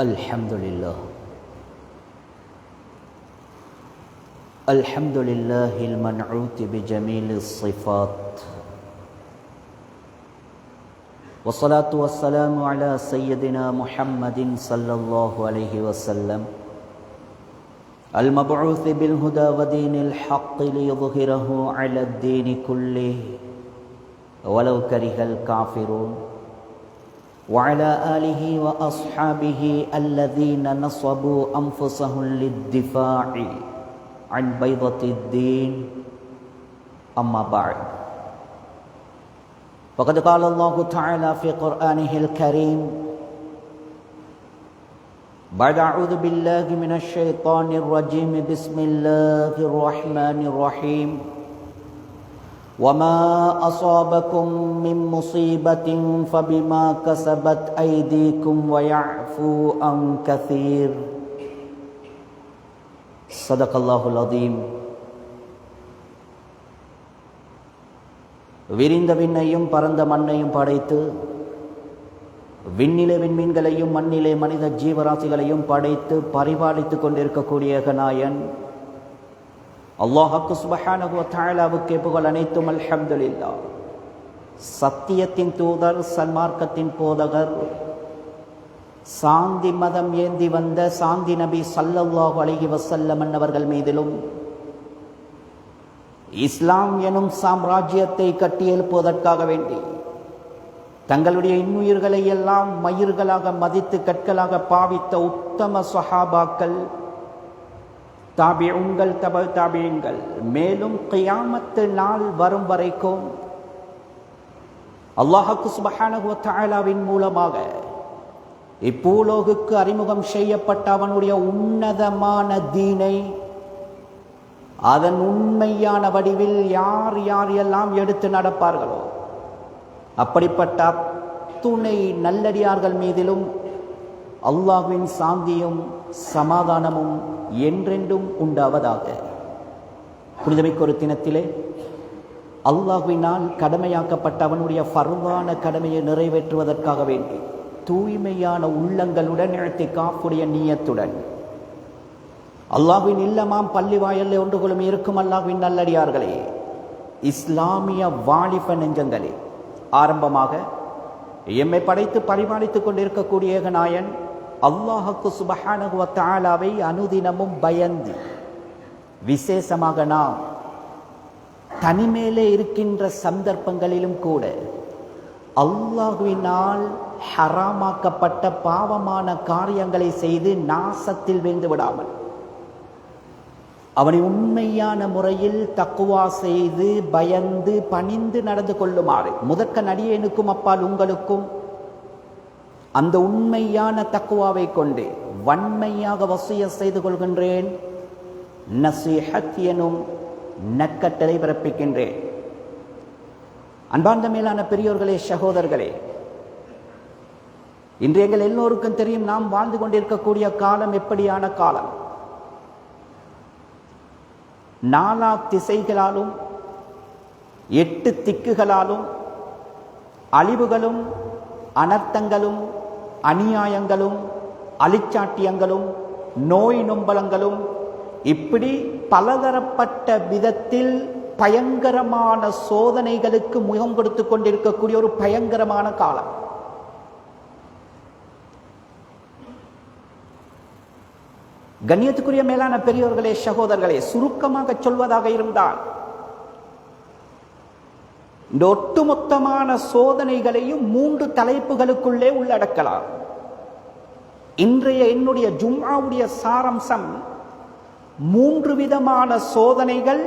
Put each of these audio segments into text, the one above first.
Alhamdulillah. Alhamdulillahil man'uti bi jamilis sifat. Wassalatu wassalamu ala sayyidina Muhammadin sallallahu alaihi wasallam. Al-mab'uthi bil huda wa dinil haqqi liyudhhirahu ala ad-dini kullih walau karihal kafirun. وعلى آله وأصحابه الذين نصبوا أنفسهم للدفاع عن بيضة الدين أما بعد فقد قال الله تعالى في قرآنه الكريم بعد أعوذ بالله من الشيطان الرجيم بسم الله الرحمن الرحيم وما أصابكم من مصيبة فبما كسبت أيديكم ويعفو عن كثير صدق الله العظيم. விரிந்த விண்ணையும் பரந்த மண்ணையும் படைத்து விண்ணிலே விண்மீன்களையும் மண்ணிலே மனித ஜீவராசிகளையும் படைத்து பரிபாலித்துக் கொண்டிருக்கக்கூடிய ஏகநாயன் அல்லாஹ் சுப்ஹானஹு வ தஆலாவுக்கே புகழ் அனைத்தும். அல்ஹம்துலில்லாஹ். சத்தியத்தின் தூதர், சன்மார்க்கத்தின் போதகர், சாந்தி மதம் ஏந்தி வந்த சாந்தி நபி ஸல்லல்லாஹு அலைஹி வஸல்லம் அவர்கள் மீதிலும் இஸ்லாம் எனும் சாம்ராஜ்யத்தை கட்டியெழுப்புவதற்காக வேண்டி தங்களுடைய இன்னுயிர்களை எல்லாம் மயிர்களாக மதித்து கற்களாக பாவித்த உத்தம ஸஹாபாக்கள், தாபிஊன்கள், தப தாபிஈன்கள், மேலும் கியாமத்து நாள் வரும் வரைக்கும் அல்லாஹ் சுப்ஹானஹு வ தஆலாவின் மூலமாக இப்பூலோகுக்கு அறிமுகம் செய்யப்பட்ட அவனுடைய உன்னதமான தீனை அதன் உண்மையான வடிவில் யார் யார் எல்லாம் எடுத்து நடப்பார்களோ அப்படிப்பட்ட அத்துணை நல்லடியார்கள் மீதிலும் அல்லாஹ்வின் சாந்தியும் சமாதானமும் என்றென்றும் உண்டாவதாக. புனிதமிக்க ஒரு தினத்திலே அல்லாஹ்வினால் கடமையாக்கப்பட்ட அவனுடைய ஃபர்தான கடமையை நிறைவேற்றுவதற்காக வேண்டி தூய்மையான உள்ளங்களுடன் இஅ்திகாஃபுடைய நியத்துடன் அல்லாஹ்வின் இல்லமாம் பள்ளி வாயல்ல ஒன்றுகளும் இருக்கும் அல்லாஹ்வின் நல்லடியார்களே, இஸ்லாமிய வாலிப நெஞ்சங்களே, ஆரம்பமாக எம்மை படைத்து பரிமாணித்துக் கொண்டிருக்கக்கூடிய ஏகநாயன் அல்லாஹ் சுப்ஹானஹு வ தஆலாவை அனுதினமும் பயந்து, விசேஷமாக நாம் தனிமேலே இருக்கின்ற சந்தர்ப்பங்களிலும் கூட அல்லாஹ்வினால் ஹராமாக்கப்பட்ட பாவமான காரியங்களை செய்து நாசத்தில் வீழ்ந்து விடாமல் அவனை உண்மையான முறையில் தக்குவா செய்து பயந்து பணிந்து நடந்து கொள்ளுமாறு முதற்க நடிகனுக்கும் அப்பால் உங்களுக்கும் அந்த உண்மையான தக்குவாவை கொண்டு வன்மையாக வசியத் செய்து கொள்கின்றேன். நஸீஹத் எனும் நற்கட்டளை பிறப்பிக்கின்றேன். அன்பார்ந்த மேலான பெரியோர்களே, சகோதரர்களே, இன்று எங்கள் எல்லோருக்கும் தெரியும் நாம் வாழ்ந்து கொண்டிருக்கக்கூடிய காலம் எப்படியான காலம். நாலா திசைகளாலும் 8 திக்குகளாலும் அழிவுகளும் அனர்த்தங்களும் அநியாயங்களும் அழிச்சாட்டியங்களும் நோய் நொம்பலங்களும் இப்படி பலதரப்பட்ட விதத்தில் பயங்கரமான சோதனைகளுக்கு முகம் கொடுத்து கொண்டிருக்கக்கூடிய ஒரு பயங்கரமான காலம். கண்ணியத்துக்குரிய மேலான பெரியோர்களே, சகோதரர்களே, சுருக்கமாக சொல்வதாக இருந்தால் இந்த ஒட்டுமொத்தமான சோதனைகளையும் 3 தலைப்புகளுக்குள்ளே உள்ளடக்கலாம். இன்றைய என்னுடைய ஜும்ஆவுடைய சாரம்சம் 3 விதமான சோதனைகள்.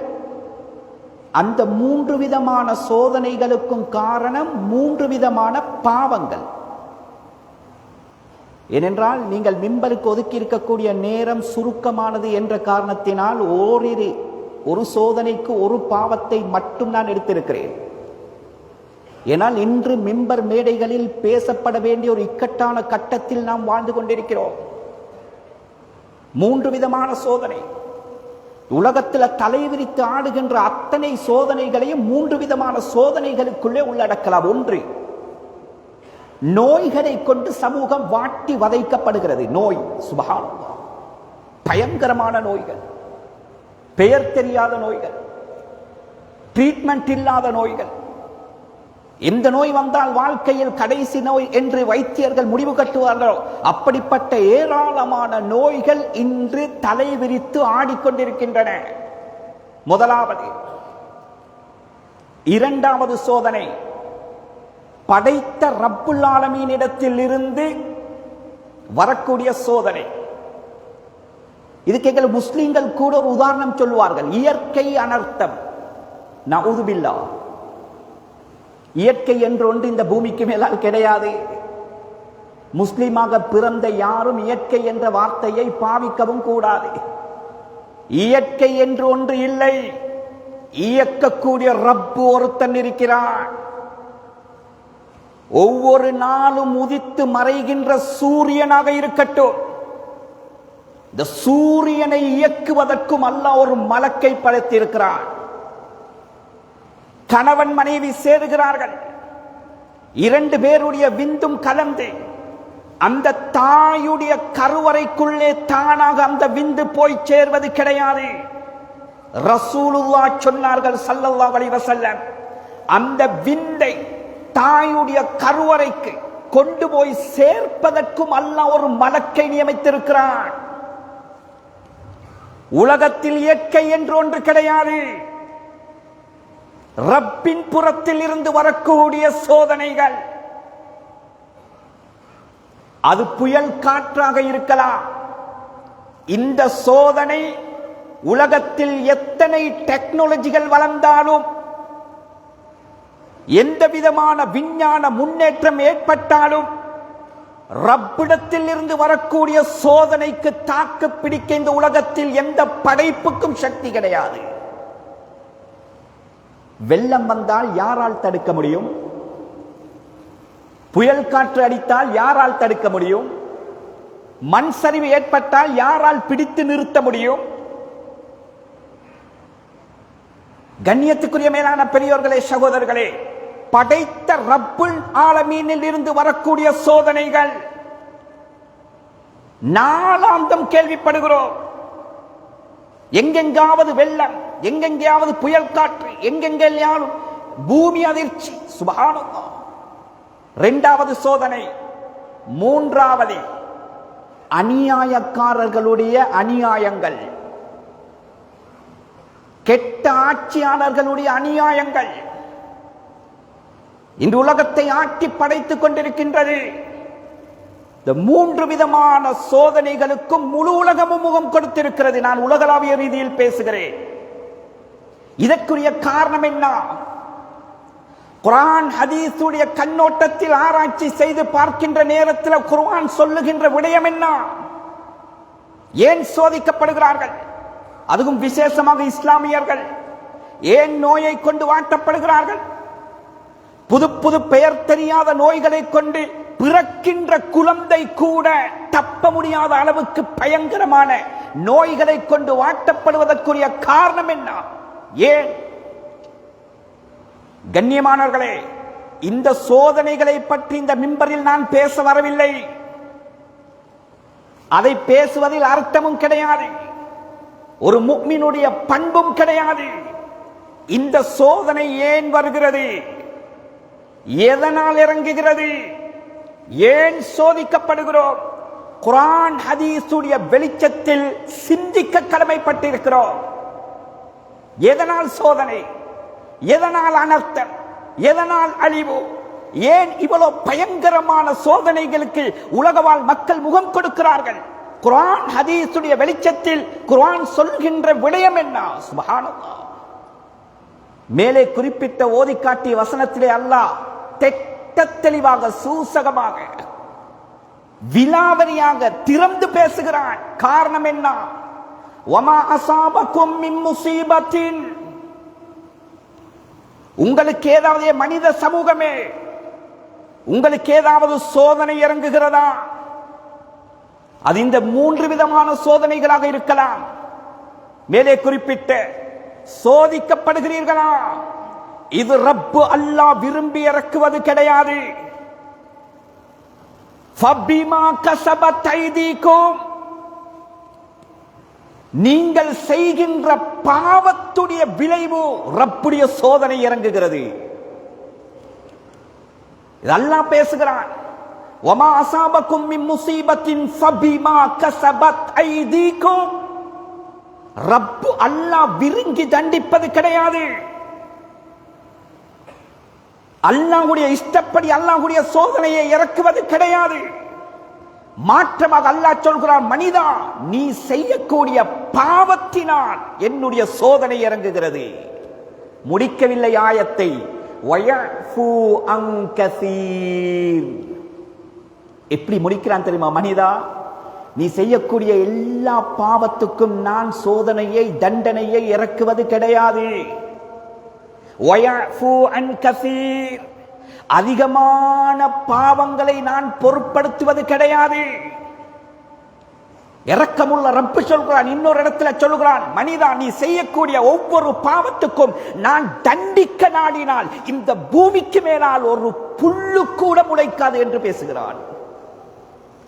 அந்த 3 விதமான சோதனைகளுக்கும் காரணம் 3 விதமான பாவங்கள். ஏனென்றால் நீங்கள் மிம்பருக்கு ஒதுக்கி இருக்கக்கூடிய நேரம் சுருக்கமானது என்ற காரணத்தினால் ஒரு சோதனைக்கு ஒரு பாவத்தை மட்டும் நான் எடுத்திருக்கிறேன். ஏனால் இன்று மிம்பர் மேடைகளில் பேசப்பட வேண்டிய ஒரு இக்கட்டான கட்டத்தில் நாம் வாழ்ந்து கொண்டிருக்கிறோம். 3 விதமான சோதனை. உலகத்தில் தலைவிரித்து ஆடுகின்ற அத்தனை சோதனைகளையும் 3 விதமான சோதனைகளுக்குள்ளே உள்ளடக்கலாம். ஒன்று, நோய்களை கொண்டு சமூகம் வாட்டி வதைக்கப்படுகிறது. நோய், சுப்ஹானல்லாஹ், பயங்கரமான நோய்கள், பெயர் தெரியாத நோய்கள், ட்ரீட்மெண்ட் இல்லாத நோய்கள். இந்த நோய் வந்தால் வாழ்க்கையில் கடைசி நோய் என்று வைத்தியர்கள் முடிவு கட்டுவார்களோ அப்படிப்பட்ட ஏராளமான நோய்கள் இன்று தலை விரித்து ஆடிக்கொண்டிருக்கின்றன. முதலாவது. இரண்டாவது சோதனை படைத்த ரப்புல் ஆலமீனிடத்தில் இருந்து வரக்கூடிய சோதனை. இதுக்கு எங்கள் முஸ்லிம்கள் கூட ஒரு உதாரணம் சொல்லுவார்கள். இயற்கை அனர்த்தம், நஊது பில்லாஹ். இயற்கை என்று ஒன்று இந்த பூமிக்கு மேலால் கிடையாது. முஸ்லிமாக பிறந்த யாரும் இயற்கை என்ற வார்த்தையை பாவிக்கவும் கூடாது. இயற்கை என்று ஒன்று இல்லை. இயக்கக்கூடிய ரப்பு ஒருத்தன் இருக்கிறான். ஒவ்வொரு நாளும் உதித்து மறைகின்ற சூரியனாக இருக்கட்டும், இந்த சூரியனை இயக்குவதற்கும் அல்லாஹ் ஒரு மலக்கை படைத்திருக்கிறான். கணவன் மனைவி சேருகிறார்கள். இரண்டு பேருடைய விந்தும் கலந்து அந்த தாயுடைய கருவறைக்குள்ளே தானாக அந்த விந்து போய் சேர்வது கிடையாது. ரசூலுல்லாஹ் சொன்னார்கள் ஸல்லல்லாஹு அலைஹி வஸல்லம், அந்த விந்தை தாயுடைய கருவறைக்கு கொண்டு போய் சேர்ப்பதற்கும் அல்லாஹ் ஒரு மலக்கை நியமித்திருக்கிறான். உலகத்தில் இயற்கை என்று ஒன்று கிடையாது. ரப்பின் புறத்தில் இருந்து வரக்கூடிய சோதனைகள். அது புயல் காற்றாக இருக்கலாம். இந்த சோதனை உலகத்தில் எத்தனை டெக்னாலஜிகள் வளர்ந்தாலும், எந்த விதமான விஞ்ஞான முன்னேற்றம் ஏற்பட்டாலும், ரப்பிடத்தில் இருந்து வரக்கூடிய சோதனைக்கு தாக்கு பிடிக்க இந்த உலகத்தில் எந்த படைப்புக்கும் சக்தி கிடையாது. வெள்ளம் வந்தால் யாரால் தடுக்க முடியும்? புயல் காற்று அடித்தால் யாரால் தடுக்க முடியும்? மண் சரிவு ஏற்பட்டால் யாரால் பிடித்து நிறுத்த முடியும்? கண்ணியத்துக்குரிய மேலான பெரியோர்களே, சகோதரர்களே, படைத்த ரப்புல் ஆலமீனில் இருந்து வரக்கூடிய சோதனைகள் நாளாந்தம் கேள்விப்படுகிறோம். எங்கெங்காவது வெள்ளம், எங்கெங்காவது புயல் காற்று, எங்கெங்கேயாலும் பூமி அதிர்ச்சி. சுப்ஹானல்லாஹ். இரண்டாவது சோதனை. மூன்றாவது அநியாயக்காரர்களுடைய அநியாயங்கள், கெட்ட ஆட்சியாளர்களுடைய அநியாயங்கள் இந்த உலகத்தை ஆட்டி படைத்துக் கொண்டிருக்கின்றது. இந்த மூன்று விதமான சோதனைகளுக்கும் முழு உலகமும் முகம் கொடுத்திருக்கிறது. நான் உலகளாவிய ரீதியில் பேசுகிறேன். இதற்குரிய காரணம் என்ன? குர்ஆன் ஹதீஸுடைய கண்ணோட்டத்தில் ஆராய்ச்சி செய்து பார்க்கின்ற நேரத்தில் குர்ஆன் சொல்லுகின்ற விடயம் என்ன? ஏன் சோதிக்கப்படுகிறார்கள்? அதுவும் விசேஷமாக இஸ்லாமியர்கள் ஏன் நோயை கொண்டு வாட்டப்படுகிறார்கள்? புது புது பெயர் தெரியாத நோய்களை கொண்டு பிறக்கின்ற குழந்தை கூட தப்ப முடியாத அளவுக்கு பயங்கரமான நோய்களை கொண்டு வாட்டப்படுவதற்குரிய காரணம் என்ன? ஏன்? கண்ணியமானவர்களே, இந்த சோதனைகளை பற்றி இந்த மிம்பரில் நான் பேச வரவில்லை. அதை பேசுவதில் அர்த்தமும் கிடையாது, ஒரு முஃமினுடைய பண்பும் கிடையாது. இந்த சோதனை ஏன் வருகிறது? எதனால் இறங்குகிறது? ஏன் சோதிக்கப்படுகிறோம்? குர்ஆன் ஹதீஸுடைய வெளிச்சத்தில் சிந்திக்க கடமைப்பட்டிருக்கிறோம். எதனால் சோதனை? எதனால் அனர்த்தம்? எதனால் அழிவு? ஏன் இவ்வளவு பயங்கரமான சோதனைகளுக்கு உலகவாழ் மக்கள் முகம் கொடுக்கிறார்கள்? குர்ஆன் ஹதீஸுடைய வெளிச்சத்தில் குர்ஆன் சொல்கின்ற விடயம் என்ன? சுப்ஹானல்லாஹ். மேலே குறிப்பிட்ட ஓதி காட்டிய வசனத்திலே அல்லாஹ் தெட்ட தெளிவாக, சூசகமாக, விலாவரியாக திறந்து பேசுகிறான். காரணம் என்ன? வமா அஸாபகும் மின் முஸீபத்தின், உங்களுக்கு ஏதாவது, மனித சமூகமே, உங்களுக்கு ஏதாவது சோதனை இறங்குகிறதா? அது இந்த மூன்று விதமான சோதனைகளாக இருக்கலாம். மேலே குறிப்பிட்ட சோதிக்கப்படுகிறீர்களா? இது ரப்பு அல்லாஹ் விரும்பி இறக்குவது கிடையாது. ஃபபிமா கஸபத் ஐதீகும், நீங்கள் செய்கின்ற பாவத்துடைய விளைவு ரப்புடைய சோதனை இறங்குகிறது. இது அல்லாஹ் பேசுகிறான். வமா அஸாபகும் மின் முஸீபத்தின் ஃபபிமா கஸபத் ஐதீகும். ரப்பு அல்லாஹ் விருங்கி தண்டிப்பது கிடையாது. அல்லாஹ்வுடைய இஷ்டப்படி அல்லாஹ்வுடைய சோதனையை இறக்குவது கிடையாது. மாற்றமாக அல்லாஹ் சொல்கிறான், மனிதா நீ செய்யக்கூடிய பாவத்தினால் என்னுடைய சோதனை இறங்குகிறது. முடிக்கவில்லை ஆயத்தை. வயஃபு அன் கஸீர். எப்படி முடிக்கிறான் தெரியுமா? மனிதா நீ செய்யக்கூடிய எல்லா பாவத்துக்கும் நான் சோதனையை தண்டனையை இறக்குவது கிடையாது. வயஃபு அன் கஸீர். அதிகமான பாவங்களை நான் பொருட்படுத்துவது கிடையாது. இரக்கமுள்ள ரப்பு சொல்கிறான். இன்னொரு இடத்துல சொல்கிறான், மனிதா நீ செய்யக்கூடிய ஒவ்வொரு பாவத்துக்கும் நான் தண்டிக்க நாடினால் இந்த பூமிக்கு மேலால் ஒரு புல்லு கூட முளைக்காது என்று பேசுகிறான்.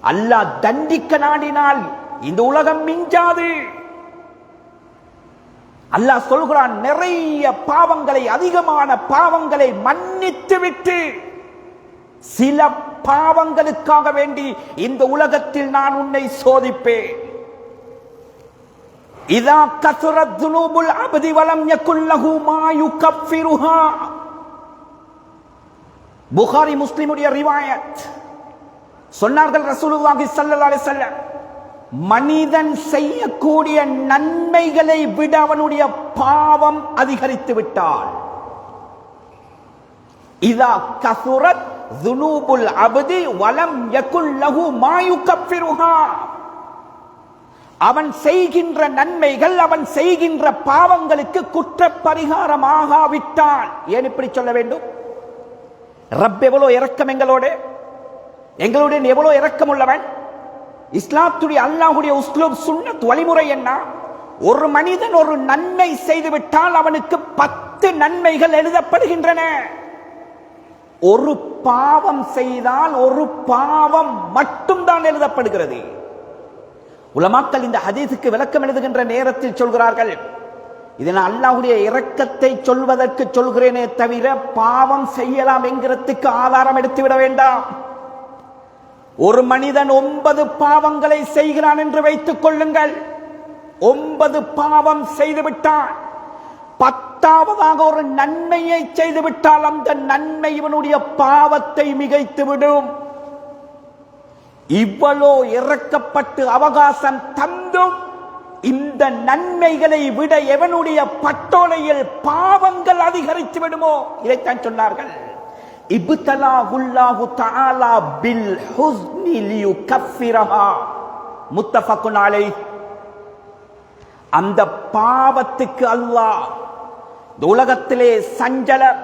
அல்லாஹ் தண்டிக்க நாடினால் இந்த உலகம் மிஞ்சாது. அல்லாஹ் சொல்கிறான், நிறைய பாவங்களை அதிகமான பாவங்களை மன்னித்து விட்டு சில பாவங்களுக்காக வேண்டி இந்த உலகத்தில் நான் உன்னை சோதிப்பேன். இதா கஸரத் துனூபுல் அப்தி வலம் யகுல் லஹு மா யுகஃபிருஹா. புகாரி முஸ்லிமுடைய ரிவாயத். சொன்னார்கள் ரசூலுல்லாஹி ஸல்லல்லாஹு அலைஹி வஸல்லம், மனிதன் செய்யக்கூடிய நன்மைகளை விட அவனுடைய பாவம் அதிகரித்து விட்டால், இதா கஸரத் துனூபுல் அப்தி வலம் யகுல் லஹு மா யுகஃபிருஹா. அவன் செய்கின்ற நன்மைகள் அவன் செய்கின்ற பாவங்களுக்கு குற்ற பரிகாரமாகாவிட்டால், ஏன் இப்படி சொல்ல வேண்டும்? ரப் எவ்வளவு இரக்கம் எங்களுடைய எவ்வளவு இரக்கம் உள்ளவன். இஸ்லாத்துடைய அல்லாஹ்வுடைய உஸ்லூப் சுன்னத் வழிமுறை என்ன? ஒரு மனிதன் ஒரு நன்மை செய்துவிட்டால் அவனுக்கு 10 நன்மைகள் எழுதப்படுகின்றன. ஒரு பாவம் செய்தால் ஒரு பாவம் மட்டும்தான் எழுதப்படுகிறது. உலமாக்கள் இந்த ஹதீஸுக்கு விளக்கம் எழுதுகின்ற நேரத்தில் சொல்கிறார்கள், இதனால் அல்லாஹ்வுடைய இரக்கத்தை சொல்வதற்கு சொல்கிறேனே தவிர பாவம் செய்யலாம் என்கிறதுக்கு ஆதாரம் எடுத்துவிட வேண்டாம். ஒரு மனிதன் 9 பாவங்களை செய்கிறான் என்று வைத்துக் கொள்ளுங்கள். 9 பாவம் செய்து விட்டான். 10ஆவதாக ஒரு நன்மையை செய்து விட்டால் அந்த நன்மை இவனுடைய பாவத்தை மிகைத்து விடும். இவ்வளோ இறக்கப்பட்டு அவகாசம் தந்தும் இந்த நன்மைகளை விட எவனுடைய பட்டோலையில் பாவங்கள் அதிகரித்து விடுமோ, இதைத்தான் சொன்னார்கள். இப்தலாஹுல்லாஹு தஆலா பில் ஹுஸ்னி லியுகஃபிரஹா. முத்தஃபக்குன் அலைஹ். அந்த பாவத்துக்கு அல்லாஹ் உலகத்திலே சஞ்சலம்,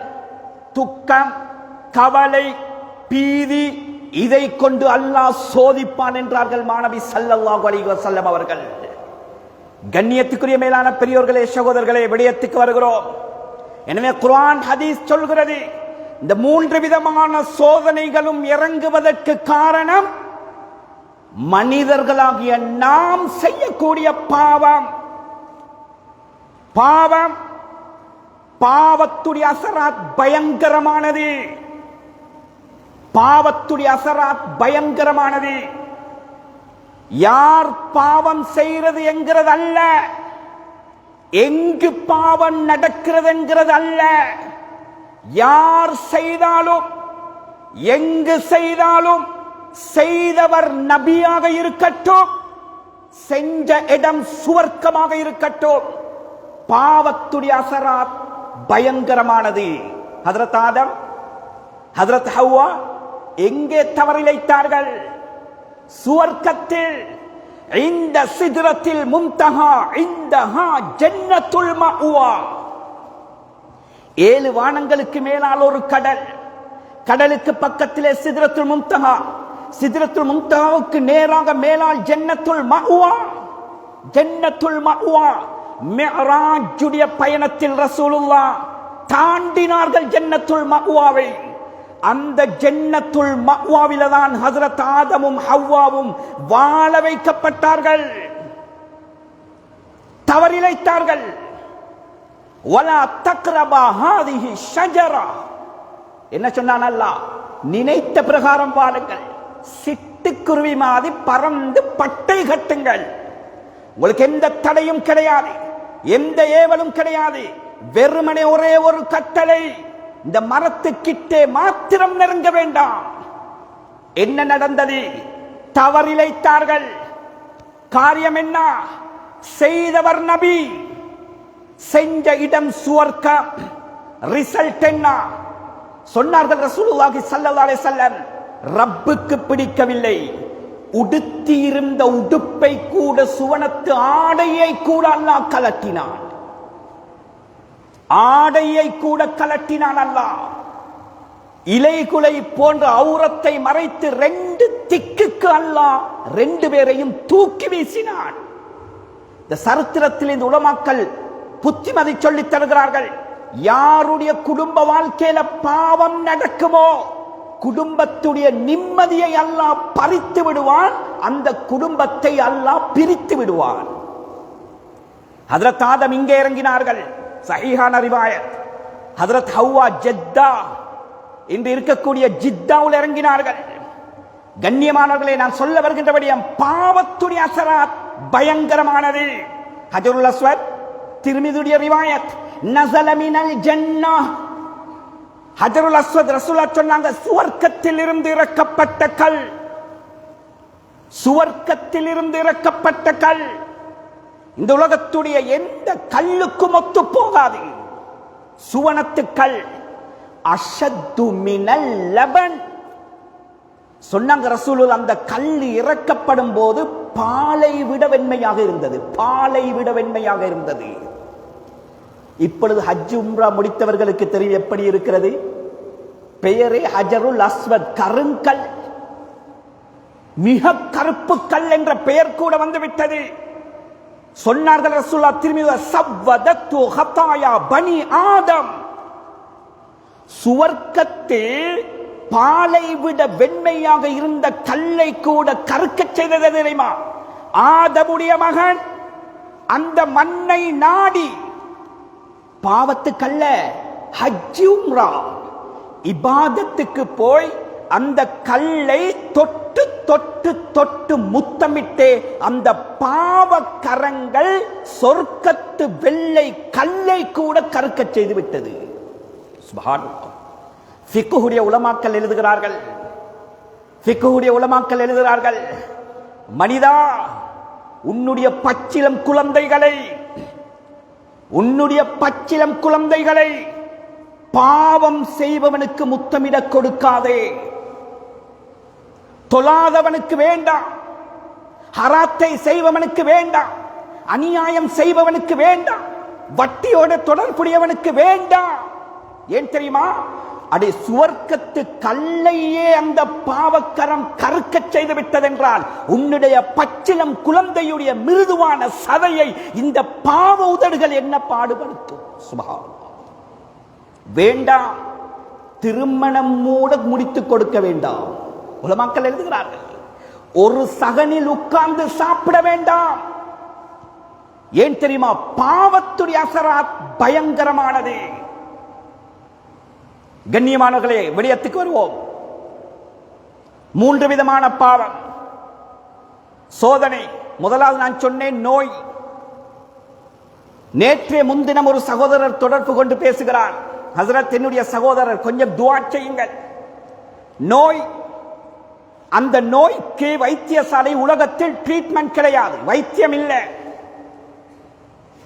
துக்கம், கவலை, பீதி இதை கொண்டு அல்லாஹ் சோதிப்பான் என்றார்கள் மாணவி ஸல்லல்லாஹு அலைஹி வஸல்லம் அவர்கள். கண்ணியத்துக்குரிய மேலான பெரியோர்களே, சகோதரர்களே, விடயத்துக்கு வருகிறோம். எனவே குர்ஆன் ஹதீஸ் சொல்கிறது, இந்த 3 விதமான சோதனைகளும் இறங்குவதற்கு காரணம் மனிதர்களாகிய நாம் செய்யக்கூடிய பாவம். பாவத்துடைய அசராத் பயங்கரமானது. பாவத்துடைய அசராத் பயங்கரமானது. யார் பாவம் செய்கிறது என்கிறது அல்ல, எங்கு பாவம் நடக்கிறது என்கிறது அல்ல. யார் செய்தாலும் எங்கு செய்தாலும் செய்தவர் நபியாக இருக்கட்டும், செஞ்ச இடம் சுவர்க்கமாக இருக்கட்டும், பாவத்துடைய அசராத் பயங்கரமானது. ஹஜ்ரத் ஆதம், ஹஜ்ரத் ஹவ்வா எங்கே தவறிழைத்தார்கள்? சுவர்க்கத்தில், இந்த சித்ரத்தில் முன்தஹா இந்தஹா ஜன்னத்துல் மஅவா. 7 வானங்களுக்கு மேலால் ஒரு கடல், கடலுக்கு பக்கத்திலே சித்ரத்துல் முன்தஹா, சித்ரத்துல் முன்தஹாவுக்கு நேராக மேலால் ஜன்னத்துல் மஅவா. ஜன்னத்துல் மஅவா. மிஅராஜுடைய பயணத்தில் ரசூலுல்லாஹ் தாண்டினார்கள் ஜன்னத்துல் மஅவாவை. அந்த ஜன்னத்துல் மஅவாவில தான் ஹஜ்ரத் ஆதமும் ஹவ்வாவும் வாழ வைக்கப்பட்டார்கள், தவறிழைத்தார்கள். வலா தக்ரபா ஹாதிஹி ஷஜரா, என்ன சொன்னான் அல்லாஹ்? நினைத்த பிரகாரம் வாழுங்கள், சிட்டுக்குருவி மாதிரி பறந்து பட்டை கட்டுங்கள், உங்களுக்கு எந்த தடையும் கிடையாது, எந்த ஏவலும் கிடையாது. வெறுமனே ஒரே ஒரு கட்டளை, இந்த மரத்துக்கிட்டே மாத்திரம் நெருங்க வேண்டாம். என்ன நடந்தது? தவறிழைத்தார்கள். காரியம் என்ன? செய்தவர் நபி, செஞ்ச இடம் சுவர்க்கம். ரிசல்ட் என்ன சொன்னார்கள் ரசூலுல்லாஹி ஸல்லல்லாஹு அலைஹி வஸல்லம்? ரப்புக்கு பிடிக்கவில்லை, உடுத்தியிருந்த உடுப்பை கூட, சுவனத்து ஆடையை கூட அல்லாஹ் கலட்டினான். ஆடையை கூட கலட்டினான் அல்லாஹ். இலைகுலை போன்ற ஔரத்தை மறைத்து 2 திக்குக்கு அல்லாஹ் 2 பேரையும் தூக்கி வீசினான். இந்த சரித்திரத்தில் இந்த உலமாக்கள் புத்திமதி சொல்லித் தருகிறார்கள். யாருடைய குடும்ப வாழ்க்கையில பாவம் நடக்குமோ, குடும்பத்துடைய நிம்மதியை அல்லாஹ் பறித்து விடுவான், அந்த குடும்பத்தை அல்லாஹ் பிரித்து விடுவான். ஹஜ்ரத் ஆதம் இங்கே இறங்கினார்கள், சஹீஹான ரிவாயத். ஹஜ்ரத் ஹவ்வா ஜெத்தா இன்று இருக்கக்கூடிய ஜித்தாவில் இறங்கினார்கள். கண்ணியமானவர்களே, நான் சொல்ல வருகின்றபடியும் பாவத்துடைய அசராத் பயங்கரமானது. ஹஜருல் அஸ்வத், திர்மிதியுடைய ரிவாயத், நஸல மினல் ஜன்னah. ஹஜருல் அஸ்வத் ரசூலுல்லாஹ் சொன்னாங்க, சுவர்க்கத்தில் இருந்து இறக்கப்பட்ட கல், சுவர்க்கத்தில் இருந்து இறக்கப்பட்ட கல். இந்த உலகத்துடைய எந்த கல்லுக்கும் ஒத்து போகாது. சுவனத்து கல் அஷத்து மினல் லபன் சொன்னாங்க ரசூலுல்லாஹ். அந்த கல் இறக்கப்படும் போது பாலை விட வெண்மையாக இருந்தது, பாலை விட வெண்மையாக இருந்தது. இப்பொழுது ஹஜ் உம்ரா முடித்தவர்களுக்கு தெரியும் எப்படி இருக்கிறது. பெயரே ஹஜருல் அஸ்வத், கருங்கல், மிக கருப்பு கல் என்ற பெயர் கூட வந்துவிட்டது. சொன்னார்கள் ரசூலுல்லாஹ் திருமிதி, சவ்வதத்து ஹதாயா பனி ஆதம். சுவர்க்கத்தில் பாலை விட வெண்மையாக இருந்த கல்லை கூட கருக்க செய்தது தெரியுமா? ஆதமுடைய மகன் அந்த மண்ணை நாடி, பாவத்துக்கல்ல, ஹஜ் உம்ரா இபாதத்துக்கு போய் அந்த கல்லை தொட்டு தொட்டு தொட்டு முத்தமிட்டே அந்த பாவக்கரங்கள் சொர்க்கத்து வெள்ளை கல்லை கூட கருக்க செய்து விட்டது. சுப்ஹானல்லாஹ். ஃபிக்ஹுடைய உலமாக்கள் எழுதுகிறார்கள், ஃபிக்ஹுடைய உலமாக்கள் எழுதுகிறார்கள், மனிதா, உன்னுடைய பச்சிலம் குழந்தைகளை, உன்னுடைய பச்சிலம் குழந்தைகளை பாவம் செய்பவனுக்கு முத்தமிடக் கொடுக்காதே. தொழாதவனுக்கு வேண்டாம், ஹராத்தை செய்பவனுக்கு வேண்டாம், அநியாயம் செய்பவனுக்கு வேண்டாம், வட்டியோட தொடர்புடையவனுக்கு வேண்டாம். ஏன் தெரியுமா? அடி சுவர்க்கத்து கல்லையே அந்த பாவக்கரம் கருக்க செய்து விட்டதென்றால், உன்னுடைய பச்சிலம் குழந்தையுடைய மிருதுவான சதையை இந்த பாவ உதடுகள் என்ன பாடுபடுத்தும்? சுப்ஹானல்லாஹ். வேண்டாம், திருமணம் மூட முடித்துக் கொடுக்க வேண்டாம். உலமாக்கள் எழுதுகிறார்கள், ஒரு சகனில் உட்கார்ந்து சாப்பிட வேண்டாம். ஏன் தெரியுமா? பாவத்துடைய அசராத் பயங்கரமானது. கண்ணியமானவர்களே, விடயத்துக்கு வருவோம். 3 விதமான பாவம், சோதனை. முதலாவது நான் சொன்னேன், நோய். நேற்றே முன்தினம் ஒரு சகோதரர் தொடர்பு கொண்டு பேசுகிறார், ஹசரத் என்னுடைய சகோதரர் கொஞ்சம் துஆ செய்யுங்கள். நோய், அந்த நோய்க்கு வைத்தியசாலை உலகத்தில் ட்ரீட்மெண்ட் கிடையாது, வைத்தியம் இல்லை.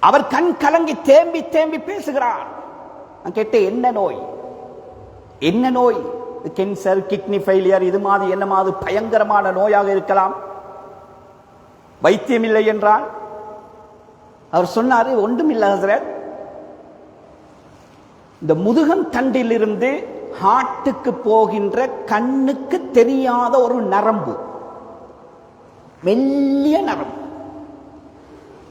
அவர் கண் கலங்கி தேம்பி தேம்பி பேசுகிறார். நான் கேட்டேன், என்ன நோய்? என்ன நோய்? கேன்சர், கிட்னி ஃபெயிலியர், இது மாதிரி என்ன மாதிரி பயங்கரமான நோயாக இருக்கலாம், வைத்தியம் இல்லை என்றால்? அவர் சொன்னாரு, ஒன்றுமில்லை ஹசரத், இந்த முதுகன் தண்டில் இருந்து ஹார்ட்டுக்கு போகின்ற கண்ணுக்கு தெரியாத ஒரு நரம்பு, மெல்லிய நரம்பு,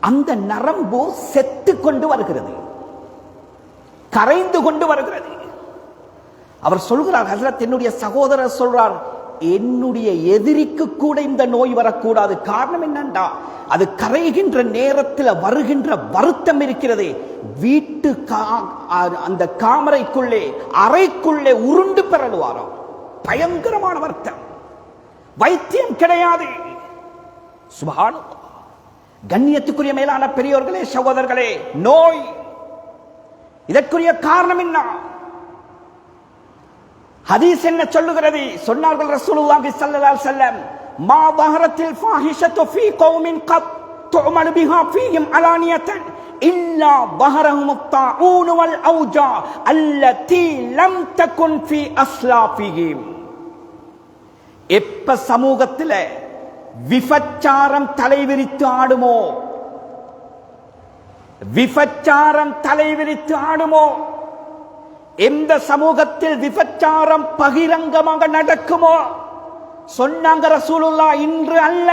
அந்த நரம்பு செத்து கொண்டு வருகிறது, கரைந்து கொண்டு வருகிறது. அவர் சொல்கிறார், ஹஜ்ரத் என்னுடைய சகோதரர் சொல்றார், என்னுடைய எதிரிக்கு கூட இந்த நோய் வரக்கூடாது. காரணம் என்னண்டா, அது கரைகின்ற நேரத்தில் வருகின்ற வருத்தம் இருக்கிறது. வீட்டு அந்த காமரைக்குள்ளே அறைக்குள்ளே உருண்டு பெறலுவாராம். பயங்கரமான வருத்தம். வைத்தியம் கிடையாது. சுப்ஹானல்லாஹ். கண்ணியத்துக்குரிய மேலான பெரியோர்களே, சகோதரர்களே, நோய் இதற்குரிய காரணம் என்ன? ஹதீஸ் என்ன சொல்லுகிறது? சொன்னார்கள் ரசூலுல்லாஹி ஸல்லல்லாஹு அலைஹி வஸல்லம், மா ظهرتில் ஃபாஹிஷத்து ஃபீ கௌமின் கத் துஅமல் பிஹா ஃபீஹிம் அலானியத்தன் இல்லா ظهرهم الطاعون والأوجاع التي لم تكن في أسلافهم. எப்ப சமூகத்தில் விபச்சாரம் தலைவிரித்து ஆடுமோ, விபச்சாரம் தலைவிரித்து ஆடுமோ, எந்த சமூகத்தில் விபச்சாரம் பகிரங்கமாக நடக்குமோ, சொன்னாங்க ரசூலுல்லாஹ், இன்று அல்ல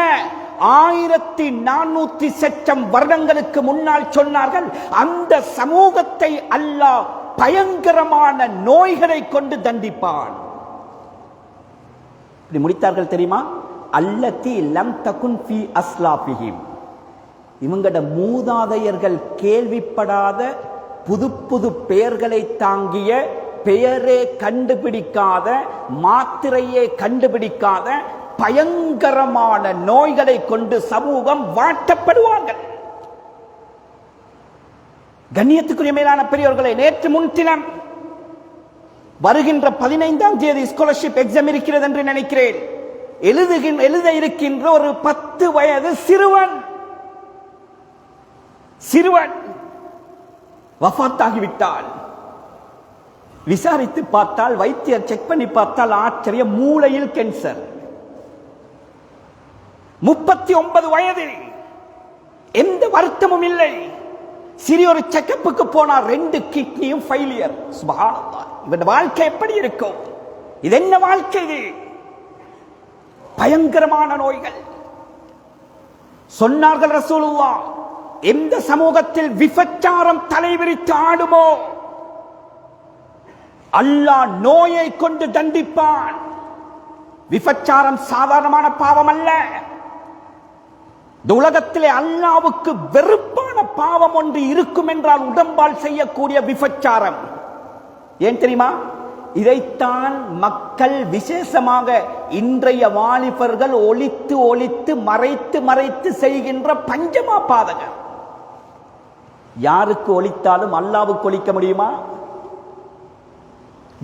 1400 செச்சம் வருடங்களுக்கு முன்னால் சொன்னார்கள், அந்த சமூகத்தை அல்லாஹ் பயங்கரமான நோய்களை கொண்டு தண்டிப்பான். முடித்தார்கள் தெரியுமா? அல்லதி லம் தகுன் ஃபீ அஸ்லாஃபிஹிம். இவங்கட மூதாதையர்கள் கேள்விப்படாத புது புது பெயர்களை தாங்கிய, பெயரே கண்டுபிடிக்காத, மாத்திரையே கண்டுபிடிக்காத பயங்கரமான நோய்களை கொண்டு சமூகம் வாட்டப்படுவார்கள். கண்ணியத்துக்குரிய மேலான பெரியோர்களே, நேற்று முன்தினம் வருகின்ற 15ஆம் தேதி ஸ்காலர்ஷிப் எக்ஸாம் இருக்கிறது என்று நினைக்கிறேன். எழுத இருக்கின்ற ஒரு 10 வயது சிறுவன் வஃபாத்தாகிவிட்டால், விசாரித்து பார்த்தால், வைத்தியர் செக் பண்ணி பார்த்தால் ஆச்சரியம், மூளையில் கேன்சர். 39 வயது, எந்த வருத்தமும் இல்லை. சிறிய ஒரு செக்கப்புக்கு போனார், 2 கிட்னியும் ஃபெயிலியர். சுப்ஹானல்லாஹ், இவன் வாழ்க்கை எப்படி இருக்கும்? இது என்ன வாழ்க்கை? இது பயங்கரமான நோய்கள். சொன்னார்கள் ரசூலுல்லாஹ், எந்த சமூகத்தில் விபச்சாரம் தலைவிரித்து ஆடுமோ, அல்லாஹ் நோயை கொண்டு தண்டிப்பான். விபச்சாரம் சாதாரணமான பாவம் அல்ல. இந்த உலகத்திலே அல்லாஹ்வுக்கு வெறுப்பான பாவம் ஒன்று இருக்கும் என்றால் உடம்பால் செய்யக்கூடிய விபச்சாரம். ஏன் தெரியுமா? இதைத்தான் மக்கள், விசேஷமாக இன்றைய வாலிபர்கள் ஒளித்து ஒளித்து மறைத்து மறைத்து செய்கின்ற பஞ்சமா பாதகம். யாருக்கு ஒளித்தாலும் அல்லாஹ்வுக்கு ஒளிக்க முடியுமா?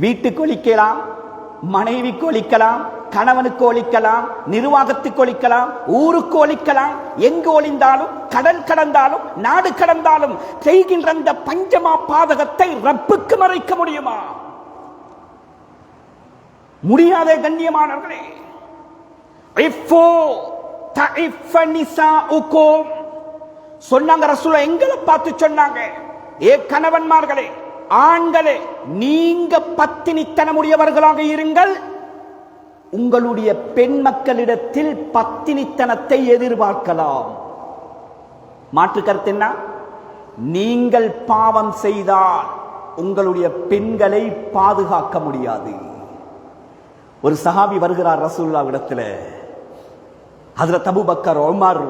வீட்டுக்கு ஒளிக்கலாம், மனைவிக்கு ஒளிக்கலாம், கணவனுக்கு ஒளிக்கலாம், நிர்வாகத்துக்கு ஒளிக்கலாம், ஊருக்கு ஒளிக்கலாம். எங்கு ஒளிந்தாலும், கடல் கடந்தாலும், நாடு கடந்தாலும் செய்கின்ற அந்த பஞ்சமா பாதகத்தை ரப்புக்கு மறைக்க முடியுமா? முடியாத. கண்ணியமானவர்களே, சொன்னாங்க ரசூலுல்லாஹ், எங்களை பார்த்து சொன்னாங்க, ஏ கணவன்மார்களே, ஆண்களே, நீங்க பத்தினித்தனமுடையவர்களாக இருங்கள். உங்களுடைய பெண் மக்களிடத்தில் பத்தினித்தனத்தை எதிர்பார்க்கலாம். மாற்று கருத்து என்ன? நீங்கள் பாவம் செய்தால் உங்களுடைய பெண்களை பாதுகாக்க முடியாது. ஒரு சஹாபி வருகிறார் ரசூலுல்லாஹ்விடத்தில். ஹஜ்ரத் அபூபக்கர், உமர்,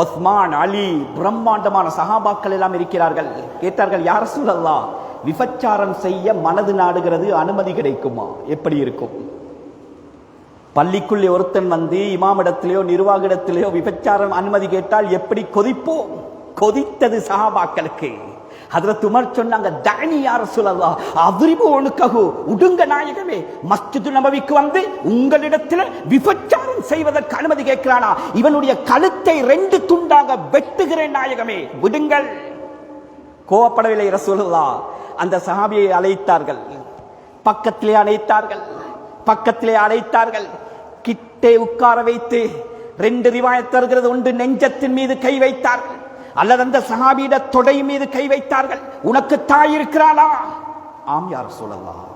உஸ்மான், அலி, பிரம்மாண்டமான சஹாபாக்கள் எல்லாம் இருக்கிறார்கள். கேட்டார்கள், யா ரசூலல்லாஹ், விபச்சாரம் செய்ய மனது நாடுகிறது, அனுமதி கிடைக்குமா? எப்படி இருக்கும்? பள்ளிக்குள்ளே ஒருத்தன் வந்து இமாமிடத்திலேயோ நிர்வாகிடத்திலேயோ விபச்சாரம் அனுமதி கேட்டால் எப்படி கொதிப்போம்? கொதித்தது சஹாபாக்களுக்கு. ஹஜ்ரத் உமர் சொன்னாங்க, தஅனி யா ரசூலல்லாஹ் அத்ரிபு உன்கஹு, உடுங்க நாயகமே. மஸ்ஜிது நபவிக்கு வந்து உங்களிடத்தில் விபச்சாரம் செய்வதற்கு அனுமதி கேட்கிறானா? இவனுடைய கழுத்தை 2 துண்டாக வெட்டுகிறேன் நாயகமே, விடுங்கள். கோவப்படவில்லை ரசூலுல்லாஹ். அந்த சஹாபியை அழைத்தார்கள், பக்கத்திலே அழைத்தார்கள், கிட்டே உட்கார வைத்து 2 ரிவாயத் வருகிறது. ஒன்று நெஞ்சத்தின் மீது கை வைத்தார்கள், அல்லது அந்த சஹாபியிட தொடை மீது கை வைத்தார்கள். உனக்கு தாய் இருக்கிறாளா? ஆம் யா ரசூலல்லாஹ்.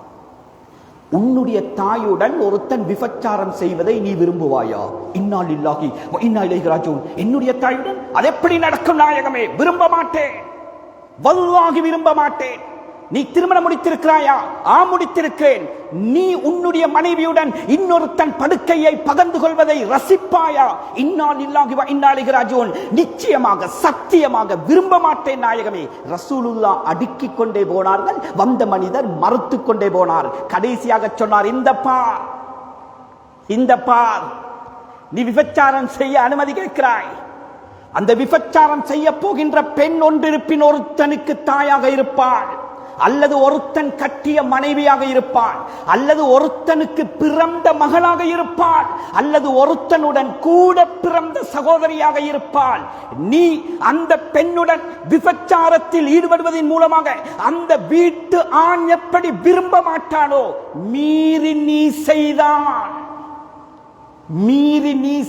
உன்னுடைய தாயுடன் ஒருத்தன் விபச்சாரம் செய்வதை நீ விரும்புவாயா? இன்னா லில்லாஹி வ இன்னா இலைஹி ராஜிஊன். என்னுடைய தாயுடன் அது எப்படி நடக்கும் நாயகமே? விரும்ப மாட்டேன், வல்லாஹி விரும்ப மாட்டேன். நீ திருமணம் முடித்திருக்கிறாயா? முடித்திருக்கிறேன். நீ உன்னுடைய மனைவியுடன் இன்னொருத்தன் படுக்கையை பகிர்ந்து கொள்வதை ரசிப்பாயா? இன்னா லில்லாஹி வ இன்னா இலைஹி ராஜிஊன். நிச்சயமாக சத்தியமாக விரும்ப மாட்டேன் நாயகமே. ரசூலுல்லாஹ் அடுக்கிக் கொண்டே போனார்கள். வந்த மனிதர் மறுத்துக் கொண்டே போனார். கடைசியாக சொன்னார், இந்த பார், நீ விபச்சாரம் செய்ய அனுமதி கேட்கிறாய். அந்த விபச்சாரம் செய்ய போகின்ற பெண் ஒன்றிருப்பின் ஒருத்தனுக்கு தாயாக இருப்பாள், அல்லது ஒருத்தன் கட்டிய மனைவியாக இருப்பாள், அல்லது ஒருத்தனுக்கு பிறந்த மகளாக இருப்பாள், அல்லது ஒருத்தனுடன் கூட பிறந்த சகோதரியாக இருப்பாள். நீ அந்த பெண்ணுடன் விபச்சாரத்தில் ஈடுபடுவதன் மூலமாக அந்த வீட்டு ஆண் எப்படி விரும்ப மாட்டானோ, மீறி நீ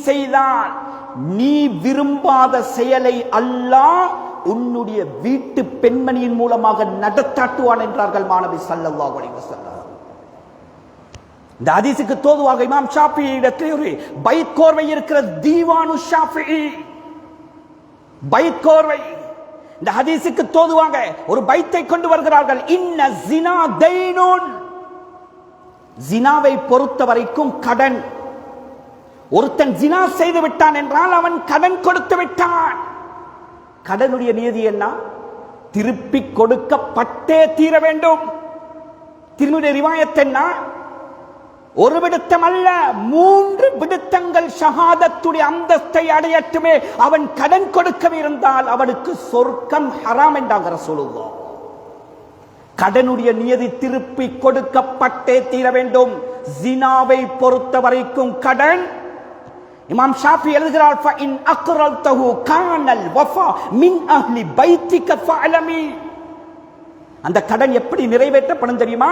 செய்தான் நீ விரும்பாத செயலை அல்லாஹ் உன்னுடைய வீட்டு பெண்மணியின் மூலமாக நடத்தாட்டுவான் என்றார்கள் மாணவி ஸல்லல்லாஹு அலைஹி வஸல்லம். இந்த ஹதீஸுக்கு தோதுவாக இமாம் ஷாஃபிஈ இடத்தில் ஒரு பைத் கோர்வை இருக்கிறது, தீவானு ஷாஃபிஈ பைத் கோர்வை. இந்த ஹதீஸுக்கு தோதுவாக ஒரு பைத்தை கொண்டு வருகிறார்கள். இன்ன ஸினா தைனுன், ஸினாவை பொறுத்த வரைக்கும் கடன். ஒருத்தன் ஜினா செய்து விட்டான் என்றால் அவன் கடன் கொடுத்து விட்டான். கடனுடைய நியதி என்ன? திருப்பி கொடுக்கப்பட்டே தீர வேண்டும். திருமுறை ரிவாயத் என்ன? ஒரு விடுத்தம் அல்ல, 3 விடுத்தங்கள் ஷஹாதத்துடைய அந்தஸ்தை அடையட்டுமே அவன் கடன் கொடுக்க இருந்தால் அவனுக்கு சொர்க்கம் ஹராம் என்றாங்க ரசூலுல்லாஹ். கடனுடைய நியதி திருப்பி கொடுக்கப்பட்டே தீர வேண்டும். ஜினாவை பொறுத்த வரைக்கும் கடன், இமாம் ஷாஃபி எழுதுகிறார், ஃபஇன் அக்ரல்தஹு கானல் வஃபா மின் அஹ்லி பைத்திக ஃபஅலமி. அந்த கடன் எப்படி நிறைவேற்றப்படும் தெரியுமா?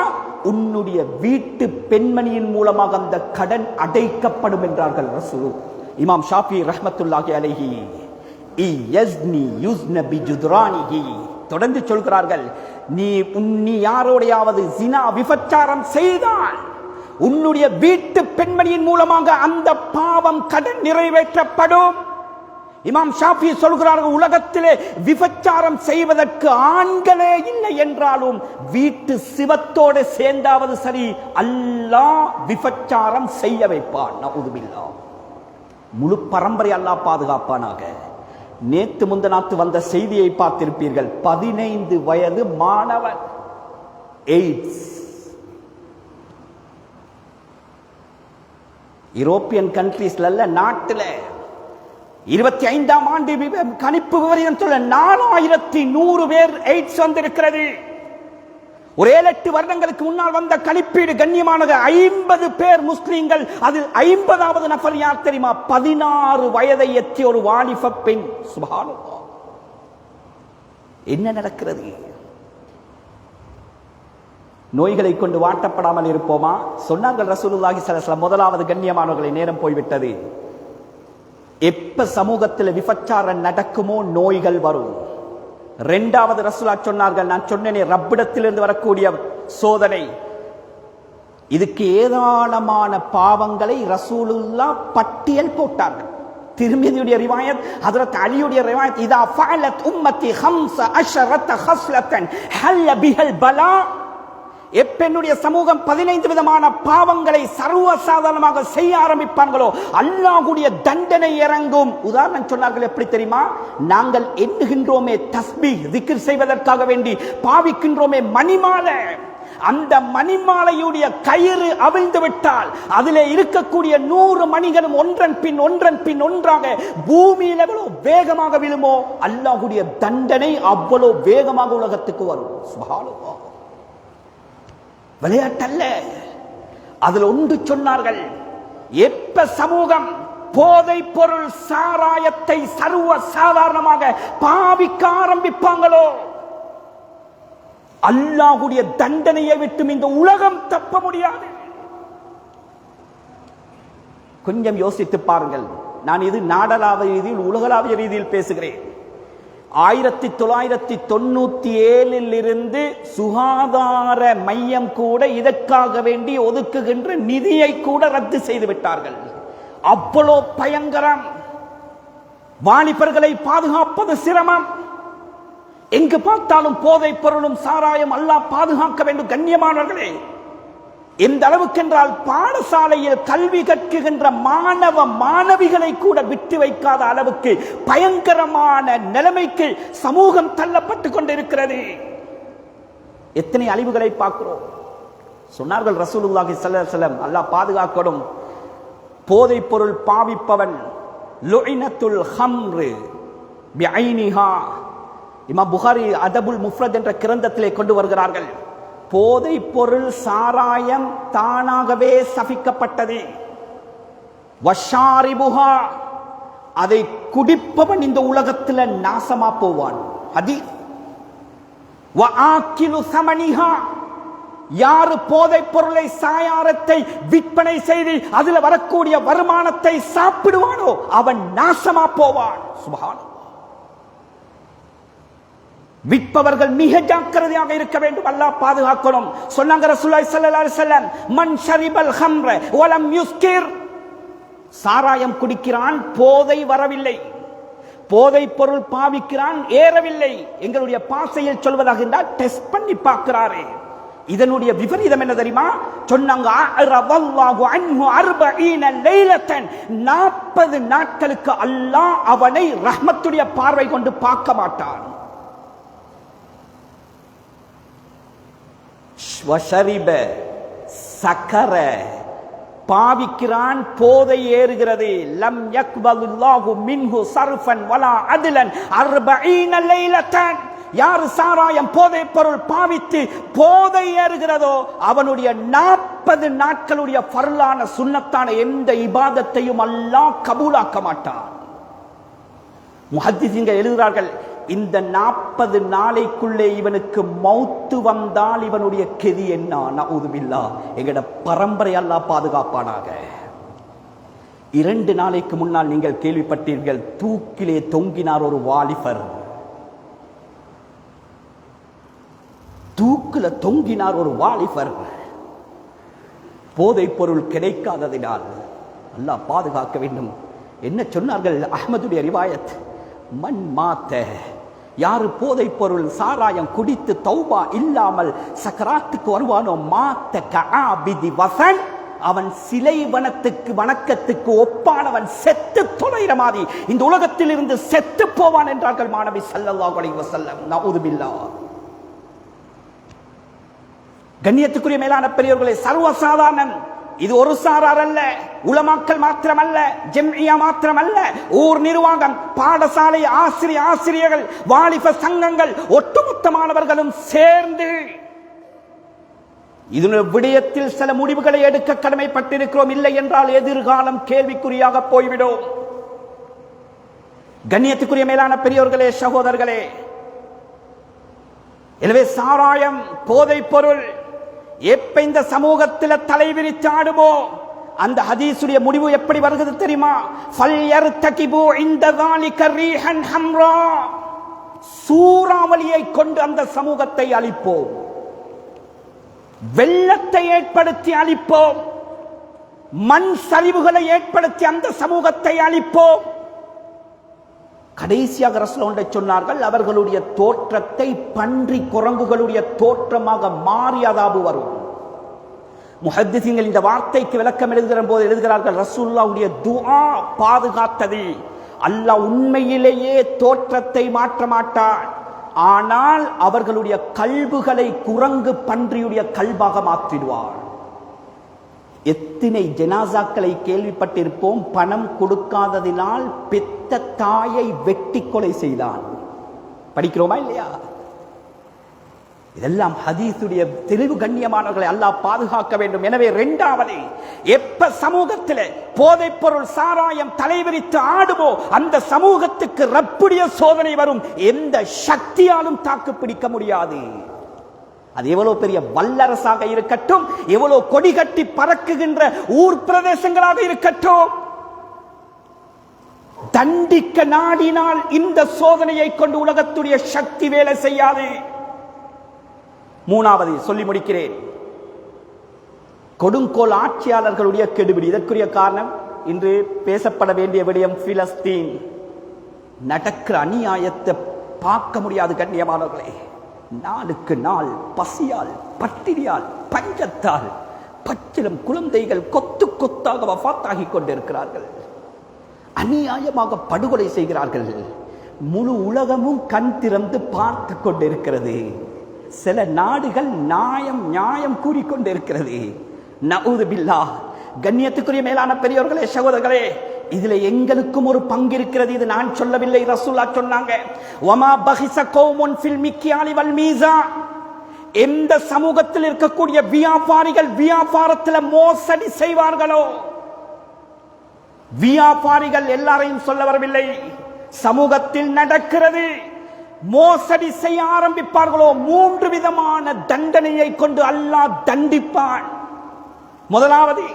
உன்னுடைய வீட்டு பெண்மணியின் மூலமாக அந்த கடன் அடைக்கப்படும் என்றார்கள் ரசூல். இமாம் ஷாஃபி ரஹ்மத்துல்லாஹி அலைஹி யஸ்னி யுஸ்ன பிஜுத்ரானிஹி தொடர்ந்து சொல்கிறார்கள், நீ யாரோடையாவது ஜினா விபச்சாரம் செய்தால் உன்னுடைய வீட்டு பெண்மணியின் மூலமாக அந்த பாவம் கடன் நிறைவேற்றப்படும். இமாம் ஷாஃபி சொல்கிறார்கள், உலகத்திலே விபச்சாரம் செய்வதற்கு ஆண்களே இல்லை என்றாலும் வீட்டு சிவத்தோடு சேர்ந்தாவது சரி அல்லாஹ் விபச்சாரம் செய்ய வைப்பான். நஊதுபில்லாஹ். முழு பரம்பரை அல்லாஹ் பாதுகாப்பானாக. நேத்து முந்தநாத்து வந்த செய்தியை பார்த்திருப்பீர்கள். 15 வயது மாணவன் எய்ட்ஸ். யூரோப்பியன் கண்ட்ரீஸ்ல நாட்டில் 25ஆம் ஆண்டு கணிப்பு விவரம் சொல்ல 4100 பேர் எய்ட்ஸ் வந்திருக்கிறது. ஒரு 7-8 வருடங்களுக்கு முன்னால் வந்த கணிப்பீடு கண்ணியமானது 50 பேர் முஸ்லிம்கள். அதில் 50வது நபர் யார் தெரியுமா? 16 வயதை எத்திய ஒரு வாலிப பெண். சுப்ஹானல்லாஹ். என்ன நடக்கிறது? நோய்களை கொண்டு வாட்டப்படாமல் இருப்போமா? சொன்னார்கள் ரசூலுல்லாஹி ஸல்லல்லாஹு அலைஹி வஸல்லம், முதலாவது கண்ணியமானவர்களை நேரம் போய்விட்டது. எப்ப சமூகத்தில் விபச்சாரம் நடக்குமோ நோய்கள் வரும். 2வது ரசூலா சொன்னார்கள், நான் சொன்னேனே ரப்பிடத்திலிருந்து வரக்கூடிய சோதனை. இதுக்கு ஏராளமான பாவங்களை ரசூலுல்லாஹ் பட்டியல் போட்டார்கள். திருமிதியுடைய ரிவாயத், ஹஜ்ரத் அலியுடைய ரிவாயத், இதா ஃபஅலத் உம்மத்தி 15 ஹஸ்லத்தன் ஹல்ல பிஹல் பலா. எப்பெண்ணுடைய சமூகம் 15 விதமான பாவங்களை சர்வசாதாரணமாக செய்ய ஆரம்பிப்பார்களோ அல்லாஹ்வுடைய தண்டனை இறங்கும். உதாரணம் சொன்னார்கள், எப்படி தெரியுமா? நாங்கள் எண்ணுகின்றோமே தஸ்பீஹ் திக்ர் செய்வதற்காக வேண்டி பாவிக்கின்றோமே மணிமாலை, அந்த மணிமாலையுடைய கயிறு அவிழ்ந்து விட்டால் அதிலே இருக்கக்கூடிய 100 மணிகளும் ஒன்றன் பின் ஒன்றாக பூமியில் எவ்வளவு வேகமாக விழுமோ அல்லாஹ்வுடைய தண்டனை அவ்வளவு வேகமாக உலகத்துக்கு வரும். சுப்ஹானல்லாஹ். விளையாட்டல்ல. அதில் ஒன்று சொன்னார்கள், எப்ப சமூகம் போதை பொருள் சாராயத்தை சர்வ சாதாரணமாக பாவிக்க ஆரம்பிப்பாங்களோ அல்லாஹ்வுடைய தண்டனையை விட்டு இந்த உலகம் தப்ப முடியாது. கொஞ்சம் யோசித்து பாருங்கள். நான் இது நாடளாவிய ரீதியில் உலகளாவிய ரீதியில் பேசுகிறேன். 1997 இருந்து சுகாதார மையம் கூட இதற்காக வேண்டி ஒதுக்குகின்ற நிதியை கூட ரத்து செய்து விட்டார்கள். அவ்வளோ பயங்கரம். வாலிபர்களை பாதுகாப்பது சிரமம். எங்கு பார்த்தாலும் போதை பொருளும் சாராயம் அல்லாஹ் பாதுகாக்க வேண்டும். கண்ணியமானவர்களே, எந்த அளவுக்கு என்றால் பாடசாலையில் கல்வி கற்கின்ற மாணவ மாணவிகளை கூட விட்டு வைக்காத அளவுக்கு பயங்கரமான நிலைமைக்கு சமூகம் தள்ளப்பட்டுக் கொண்டிருக்கிறது. எத்தனை அழிவுகளை பார்க்கிறோம். சொன்னார்கள் ரசூலுல்லாஹி ஸல்லல்லாஹு அலைஹி வஸல்லம், அல்லாஹ் பாதுகாக்கணும், போதை பொருள் பாவிப்பவன் லுஇனத்துல் ஹம்ரு பிஐனிஹா. இமாம் புகாரி அதபுல் முஃப்ரத் என்ற கிரந்தத்திலே கொண்டு வருகிறார்கள், போதை பொருள் சாராயம் தானாகவே சபிக்கப்பட்டது. வஷாரிபுஹா, அதை குடிப்பவன் இந்த உலகத்தில் நாசமா போவான். ஹதீஸ். வஆக்கிலு ஸமனிஹா, யாரு போதை பொருளை சாயாரத்தை விற்பனை செய்து அதில் வரக்கூடிய வருமானத்தை சாப்பிடுவானோ அவன் நாசமா போவான். சுப்ஹானல்லாஹ். விற்பவர்கள் மிக ஜாக்கிரதையாக இருக்க வேண்டும். அல்லாஹ் பாதுகாக்கணும். சொன்னாங்க ரசூலுல்லாஹி ஸல்லல்லாஹு அலைஹி வஸல்லம், மன் ஷரிபல் ஹம்ர வலம் யுஸ்கிர், சாராயம் குடிக்கிறான், போதை வரவில்லை, போதை பொருள் பாவிக்கிறான், ஏறவில்லை. எங்களுடைய பாசையில் சொல்வதாக இருந்தால் டெஸ்ட் பண்ணி பார்க்கிறாரே. இதனுடைய விபரீதம் என்ன தெரியுமா? சொன்னாங்க 40 நாட்களுக்கு அல்லாஹ் அவனை ரஹ்மத்துடைய பார்வை கொண்டு பார்க்க மாட்டான். வஷரிப சக்கர, பாவிக்கிறான், போதை ஏறுகிறது. லம் யக்பலுல்லாஹு மின்ஹு சர்ஃபன் வலா அத்லன் 40 லைலத்தன். யார் சாராயம் போதை பொருள் பாவித்து போதை ஏறுகிறதோ அவனுடைய 40 நாட்களுடைய ஃபர்லான சுன்னத்தான எந்த இபாதத்தையும் அல்லாஹ் கபூலாக்க மாட்டான். முஹத்திஸீன்கள் எழுதுகிறார்கள், இந்த 40 நாளைக்குள்ளே இவனுக்கு மௌத்து வந்தால் இவனுடைய கெதி என்ன? நஊது பில்லாஹ். எங்கட பரம்பரை அல்லாஹ் பாதுகாப்பானாக. 2 நாளைக்கு முன்னால் நீங்கள் கேள்விப்பட்டீர்கள், தூக்கிலே தொங்கினார் ஒரு வாலிபர். தூக்கில தொங்கினார் ஒரு வாலிபர். போதை பொருள் கிடைக்காததினால் அல்லாஹ் பாதுகாக்க வேண்டும். என்ன சொன்னார்கள்? அஹ்மதுடைய ரிவாயத், மன் மாத்த, யாரு போதை பொருள் சாராயம் குடித்து தௌபா இல்லாமல் சக்கராத்துக்கு வருவானோ, மாத்த கஆபிதி வஸன், அவன் சிலை வணக்கத்துக்கு ஒப்பானவன், செத்து தொலைகிற மாதிரி இந்த உலகத்தில் இருந்து செத்து போவான் என்றார்கள் மாணவி ஸல்லல்லாஹு அலைஹி வஸல்லம். நஊது பில்லாஹ். கண்ணியத்துக்குரிய மேலான பெரியவர்களே, சர்வசாதாரணம். இது ஒரு சாரார் அல்ல, உலமாக்கள் மாத்திரமல்ல, ஜம்இயா மாத்திரமல்ல, ஊர் நிர்வாகம், பாடசாலை ஆசிரியர்கள், வாலிப சங்கங்கள், ஒட்டுமொத்தமானவர்களும் சேர்ந்து இதனுடைய விடயத்தில் சில முடிவுகளை எடுக்க கடமைப்பட்டிருக்கிறோம். இல்லை என்றால் எதிர்காலம் கேள்விக்குறியாக போய்விடும். கண்ணியத்துக்குரிய மேலான பெரியவர்களே, சகோதரர்களே, எனவே சாராயம் போதை பொருள் எப்ப இந்த சமூகத்தில் தலைவிரித்து ஆடுமோ அந்த ஹதீஸுடைய முடிவு எப்படி வருகிறது தெரியுமா? ஃபல்யர்தகிபு இந்த ذلك ريحا حمراء, சூறாவளியை கொண்டு அந்த சமூகத்தை அழிப்போம், வெள்ளத்தை ஏற்படுத்தி அழிப்போம், மண் சரிவுகளை ஏற்படுத்தி அந்த சமூகத்தை அழிப்போம். கடைசியாக ரசூலுல்லாஹி சொன்னார்கள், அவர்களுடைய தோற்றத்தை பன்றி குரங்குகளுடைய தோற்றமாக மாறி அதாபு வரும். முஹத்திஸீன்கள் இந்த வார்த்தைக்கு விளக்கம் எழுதுகிற போது எழுதுகிறார்கள், ரசூலுல்லாஹ்வுடைய துஆ பாதுகாத்தது. அல்லாஹ் உண்மையிலேயே தோற்றத்தை மாற்ற மாட்டான், ஆனால் அவர்களுடைய கல்புகளை குரங்கு பன்றியுடைய கல்பாக மாற்றிடுவார். எத்தனை ஜனாசாக்களை கேள்விப்பட்டிருப்போம், பணம் கொடுக்காததினால் பெத்த தாயை வெட்டி கொலை செய்தான். படிக்கிறோமா இல்லையா? இதெல்லாம் ஹதீஸுடைய தெளிவு. கண்ணியமானவர்களை அல்லாஹ் பாதுகாக்க வேண்டும். எனவே இரண்டாவது, எப்ப சமூகத்தில் போதை பொருள் சாராயம் தலைவிரித்து ஆடுமோ அந்த சமூகத்துக்கு ரப்புடைய சோதனை வரும். எந்த சக்தியாலும் தாக்கு பிடிக்க முடியாது. அது எவ்வளவு பெரிய வல்லரசாக இருக்கட்டும், எவ்வளவு கொடி கட்டி பறக்குகின்ற ஊர் பிரதேசங்களாக இருக்கட்டும், தண்டிக்க நாடினால் இந்த சோதனையை கொண்டு உலகத்துடைய சக்தி வேலை செய்யாது. மூணாவது சொல்லி முடிக்கிறேன், கொடுங்கோல் ஆட்சியாளர்களுடைய கெடுபிடி. இதற்குரிய காரணம் இன்று பேசப்பட வேண்டிய விடயம் பிலஸ்தீன் நடக்கிற அநியாயத்தை பார்க்க முடியாது கண்ணியமானவர்களே. நாளுக்கு நாள் பசியால், பட்டினியால், பஞ்சத்தால் பச்சிலம் குழந்தைகள் கொத்து கொத்தாக வஃபாத்தாகி கொண்டிருக்கிறார்கள். அநியாயமாக படுகொலை செய்கிறார்கள். முழு உலகமும் கண் திறந்து பார்த்து கொண்டிருக்கிறது. சில நாடுகள் நியாயம் கூறிக்கொண்டிருக்கிறது. நஊது பில்லாஹ். கண்ணியத்துக்குரிய மேலான பெரியோர்களே, சகோதரர்களே, இதுல எங்களுக்கும் ஒரு பங்கு இருக்கிறது. இது நான் சொல்லவில்லை, ரசூலுல்லாஹ் சொன்னாங்க. வமா பஹிஸ கௌமுன் ஃபில் மிக்யாலி வல் மீசான். எந்த சமூகத்தில் இருக்கக்கூடிய வியாபாரிகள் வியாபாரத்தில் மோசடி செய்வார்களோ, வியாபாரிகள் எல்லாரையும் சொல்ல வரவில்லை, சமூகத்தில் நடக்கிறது, மோசடி செய்ய ஆரம்பிப்பார்களோ 3 விதமான தண்டனையை கொண்டு அல்லாஹ் தண்டிப்பான். முதலாவது,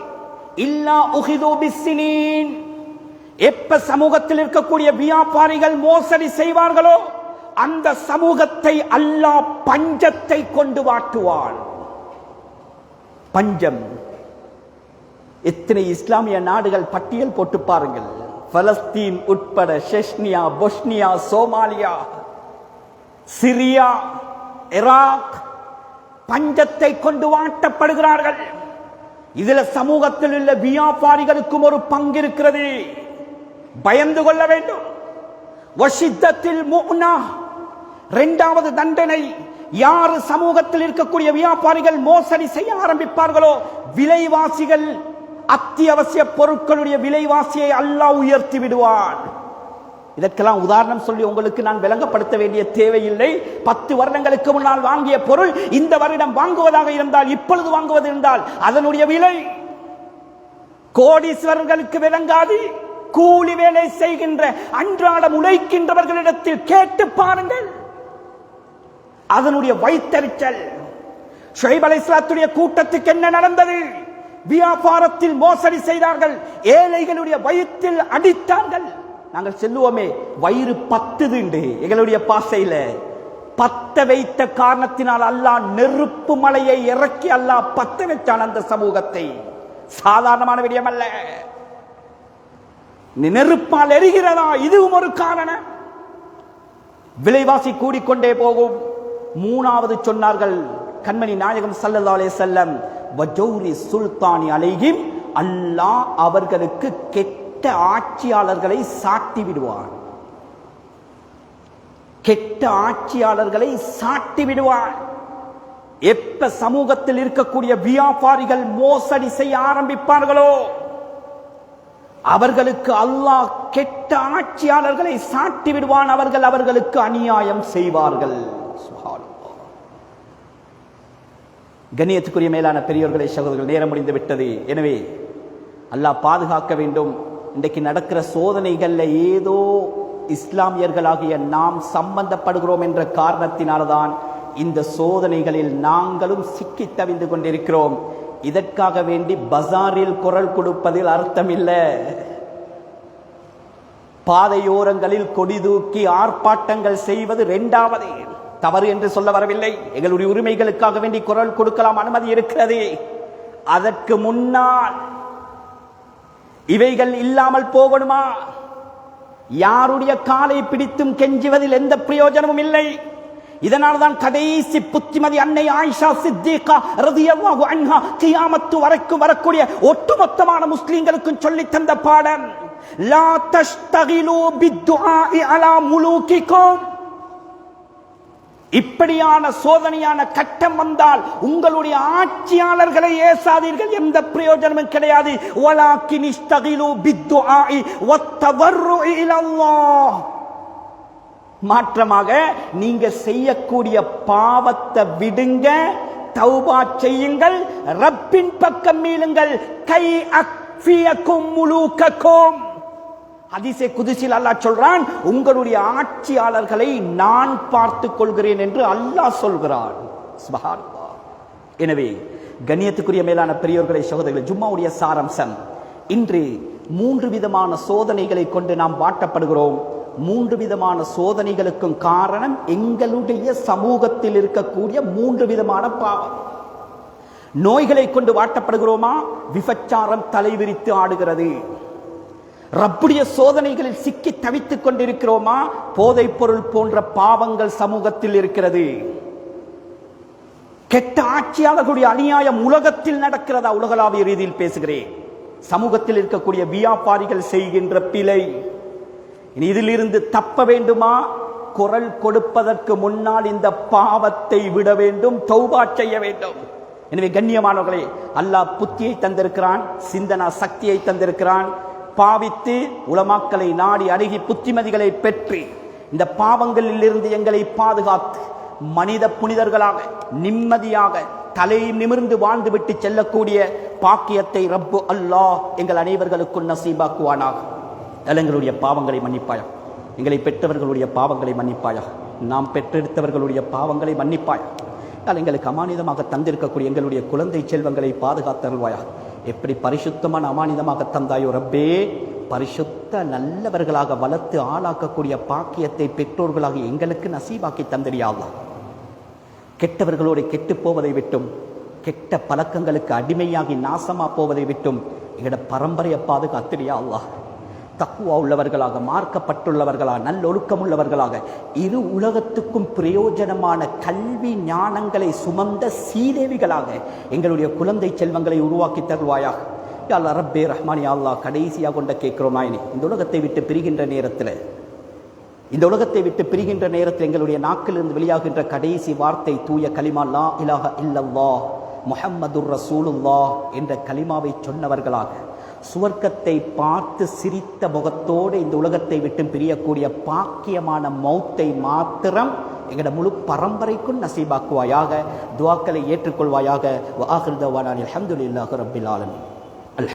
இல்லா உஹிது பிஸ்ஸினீன். எப்ப சமூகத்தில் இருக்கக்கூடிய வியாபாரிகள் மோசடி செய்வார்களோ அந்த சமூகத்தை அல்லாஹ் பஞ்சத்தை கொண்டு வாட்டுவான். பஞ்சம். எத்தனை இஸ்லாமிய நாடுகள் பட்டியல் போட்டு பாருங்கள். பலஸ்தீன் உட்பட Chechnya, Bosnia, Somalia, Syria, Iraq பஞ்சத்தை கொண்டு வாட்டப்படுகிறார்கள். இதுல சமூகத்தில் உள்ள வியாபாரிகளுக்கும் ஒரு பங்கு இருக்கிறது. பயந்து கொள்ள வேண்டும். வஷித்தத்தில் முனா. இரண்டாவது தண்டனை, யார் சமூகத்தில் இருக்கக்கூடிய வியாபாரிகள் மோசடி செய்ய ஆரம்பிப்பார்களோ விலைவாசிகள், அத்தியாவசிய பொருட்களுடைய விலைவாசியை அல்லாஹ் உயர்த்தி விடுவான். இதற்கெல்லாம் உதாரணம் சொல்லி உங்களுக்கு நான் விளங்கப்படுத்த வேண்டிய தேவையில்லை. 10 வருடங்களுக்கு முன்னால் வாங்கிய பொருள் இந்த வருடம் வாங்குவதாக இருந்தால், இப்பொழுது வாங்குவது இருந்தால் அதனுடைய விலை கோடீஸ்வரர்களுக்கு விளங்காது. கூலி வேலை செய்கின்ற அன்றாடம் உழைக்கின்றவர்களிடத்தில் கேட்டு பாருங்கள் அதனுடைய வைத்தறிச்சல். ஷுஐப் அலைஹிஸ்ஸலாத்துடைய கூட்டத்துக்கு என்ன நடந்தது? வியாபாரத்தில் மோசடி செய்தார்கள், ஏழைகளுடைய வயிற்றில் அடித்தார்கள். நாங்கள் செல்லுவோமே, வயிறு பத்துது என்று எங்களுடைய பாசையில பத்த வைத்த காரணத்தினால் அல்லாஹ் நெருப்பு மலையை இறக்கி அல்லாஹ் பத்த வைத்தான் அந்த சமூகத்தை. சாதாரணமான விடயம் அல்ல. நெருப்பால் எரிகிறதா? இதுவும் ஒரு காரணம். விலைவாசி கூடிக்கொண்டே போகும். மூணாவது சொன்னார்கள் கண்மணி நாயகம் ஸல்லல்லாஹு அலைஹி வஸல்லம், வஜௌரி சுல்தானி அலைஹிம். அல்லாஹ் அவர்களுக்கு கெட்ட ஆட்சியாளர்களை சாட்டி விடுவான். கெட்ட ஆட்சியாளர்களை சாட்டி விடுவான். எப்ப சமூகத்தில் இருக்கக்கூடிய வியாபாரிகள் மோசடி செய்ய ஆரம்பிப்பார்களோ அவர்களுக்கு அல்லாஹ் கெட்ட ஆட்சியாளர்களை சாட்டி விடுவான். அவர்களுக்கு அநியாயம் செய்வார்கள். கண்ணியத்துக்குரிய மேலான பெரியோர்களே, சகோதரர்கள், நேரம் முடிந்து விட்டது. எனவே அல்லாஹ் பாதுகாக்க வேண்டும். இன்றைக்கு நடக்கிற சோதனைகள்ல ஏதோ இஸ்லாமியர்களாகிய நாம் சம்பந்தப்படுகிறோம் என்ற காரணத்தினால்தான் இந்த சோதனைகளில் நாங்களும் சிக்கி தவிந்து கொண்டிருக்கிறோம். இதற்காக வேண்டி பஜாரில் குரல் கொடுப்பதில் அர்த்தம் இல்லை. பாதையோரங்களில் கொடி தூக்கி ஆர்ப்பாட்டங்கள் செய்வது இரண்டாவது தவறு என்று சொல்ல வரவில்லை. எங்களுடைய உரிமைகளுக்காக வேண்டி குரல் கொடுக்கலாம், அனுமதி இருக்கிறது. அதற்கு முன்னால் இவைகள் இல்லாமல் போகணுமா? யாருடைய காலை பிடித்தும் கெஞ்சுவதில் எந்த பிரயோஜனமும் இல்லை. இதனால்தான் கடைசி புத்திமதி அன்னை ஆயிஷா சித்திகா ரலியல்லாஹு அன்ஹா கியாமத்து வரைக்கும் வரக்கூடிய ஒட்டுமொத்தமான முஸ்லிம்களுக்கும் சொல்லி தந்த பாடம், லா தஷ்தகிலு பித்துஆஇ அலா முலூகிக்கும். இப்படியான சோதனையான கட்டம் வந்தால் உங்களுடைய ஆட்சியாளர்களை ஏசாதீர்கள், எந்த பிரயோஜனமும் கிடையாது. வலாக்கின் இஸ்தகிலு பித்துஆஇ வத்தவர்ருஇ இலல்லாஹ். மாற்றமாக நீங்க செய்யக்கூடிய பாவத்தை விடுங்க, தௌபா செய்யுங்கள், ரப்பின் பக்கம் மீளுங்கள். கை அக்ஃபியக்கும் முலூகக்கும். ஹதீஸே குதுஸில் அல்லாஹ் சொல்றான், உங்களுடைய ஆட்சியாளர்களை நான் பார்த்துக் கொள்கிறேன் என்று அல்லாஹ் சொல்கிறான். சுப்ஹானல்லாஹ். எனவே கண்ணியத்துக்குரிய மேலான பெரியோர்களே, சகோதரர்களே, ஜும்மாவுடைய சாராம்சம், இன்று 3 விதமான சோதனைகளை கொண்டு நாம் வாட்டப்படுகிறோம். 3 விதமான சோதனைகளுக்கும் காரணம் எங்களுடைய சமூகத்தில் இருக்கக்கூடிய 3 விதமான பாவம். நோய்களை கொண்டு வாட்டப்படுகிறோமா? விபச்சாரம் தலைவிரித்து ஆடுகிறது. ரப்புடைய சோதனைகளில் சிக்கி தவித்துக் கொண்டிருக்கிறோமா? போதைப் பொருள் போன்ற பாவங்கள் சமூகத்தில் இருக்கிறது. கெட்ட ஆட்சியாளர்களுடைய அநியாயம் உலகத்தில் நடக்கிறதா? உலகளாவிய ரீதியில் பேசுகிறேன். சமூகத்தில் இருக்கக்கூடிய வியாபாரிகள் செய்கின்ற பிழை. இதிலிருந்து தப்ப வேண்டுமா? குரல் கொடுப்பதற்கு முன்னால் இந்த பாவத்தை விட வேண்டும், தௌபா செய்ய வேண்டும். எனவே கண்ணியமானவர்களே, அல்லாஹ் புத்தியை தந்திருக்கிறான், சிந்தனா சக்தியை தந்திருக்கிறான். பாவித்து உலமாக்களை நாடி அணுகி புத்திமதிகளை பெற்று இந்த பாவங்களில் இருந்து எங்களை பாதுகாத்து மனித புனிதர்களாக நிம்மதியாக தலை நிமிர்ந்து வாழ்ந்துவிட்டு செல்லக்கூடிய பாக்கியத்தை ரப்பு அல்லாஹ் எங்கள் அனைவர்களுக்கும் நசீபாக்குவானாக. எங்களுடைய பாவங்களை மன்னிப்பாயா, எங்களை பெற்றவர்களுடைய பாவங்களை மன்னிப்பாயா, நாம் பெற்றெடுத்தவர்களுடைய பாவங்களை மன்னிப்பாயா. எங்களுக்கு அமானிதமாக தந்திருக்கக்கூடிய எங்களுடைய குழந்தை செல்வங்களை பாதுகாத்தருள்வாயா. எப்படி பரிசுத்தமான அமானிதமாக தந்தாயோ ரப்பே, பரிசுத்த நல்லவர்களாக வளர்த்து ஆளாக்கக்கூடிய பாக்கியத்தை பெற்றோர்களாக எங்களுக்கு நசீபாக்கி தந்திரியாவா. கெட்டவர்களோடு கெட்டு போவதை விட்டும், கெட்ட பழக்கங்களுக்கு அடிமையாகி நாசமா போவதை விட்டும் எங்களோட பரம்பரையை பாதுகாத்திரியா அல்லாஹ். தக்குவா உள்ளவர்களாக, மார்க்கப்பட்டுள்ளவர்களாக, நல்லொழுக்கம் உள்ளவர்களாக, இரு உலகத்துக்கும் பிரயோஜனமான கல்வி ஞானங்களை சுமந்த சீதேவிகளாக எங்களுடைய குழந்தை செல்வங்களை உருவாக்கி தருவாயாக. யா அல்லாஹ் ரப்பே ரஹ்மான், யா அல்லாஹ் கடைசியாக கொண்ட கேட்கிறோம் நாயனே, இந்த உலகத்தை விட்டு பிரிகின்ற நேரத்தில் எங்களுடைய நாக்கிலிருந்து வெளியாகின்ற கடைசி வார்த்தை தூய கலிமா லா இலாஹ இல்லல்லாஹ் முஹம்மதுர் ரசூலுல்லாஹ் என்ற கலிமாவை சொன்னவர்களாக சுவர்க்கத்தை பார்த்து சிரித்த முகத்தோடு இந்த உலகத்தை விட்டு பிரியக்கூடிய பாக்கியமான மௌத்தை மாத்திரம் எங்களோட முழு பரம்பரைக்கும் நசீபாக்குவாயாக. துஆக்களை ஏற்றுக்கொள்வாயாக. வ ஆகிரு தஅவானா அல்ஹம்துலில்லாஹி ரப்பில் ஆலமீன்.